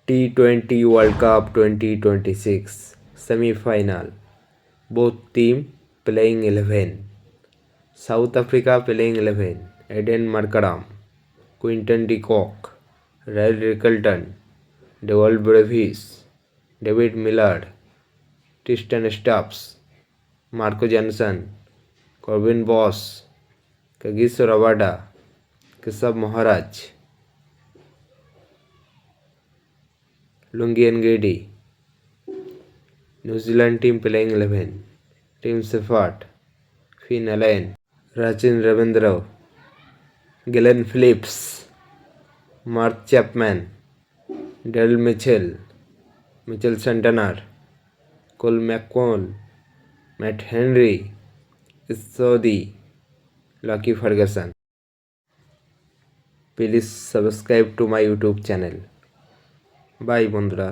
T20 World Cup 2026 semi-final. Both team playing 11. South Africa playing 11. Eden Markram, Quinton de Kock, Ray Rickelton, Dewald Brevis, David Millard, Tristan Stubbs, Marco Jansen, Corbin Boss, Kagiso Rabada, Keshav Maharaj, Lungi Ngedi. New Zealand team playing 11. Tim Shepard, Finn Allen, Rachin Ravindra, Glenn Phillips, Mark Chapman, Daryl Mitchell, Mitchell Santner, Cole McCall, Matt Henry, Sodhi, Lucky Ferguson. Please subscribe to my YouTube channel. Bye বন্ধুরা।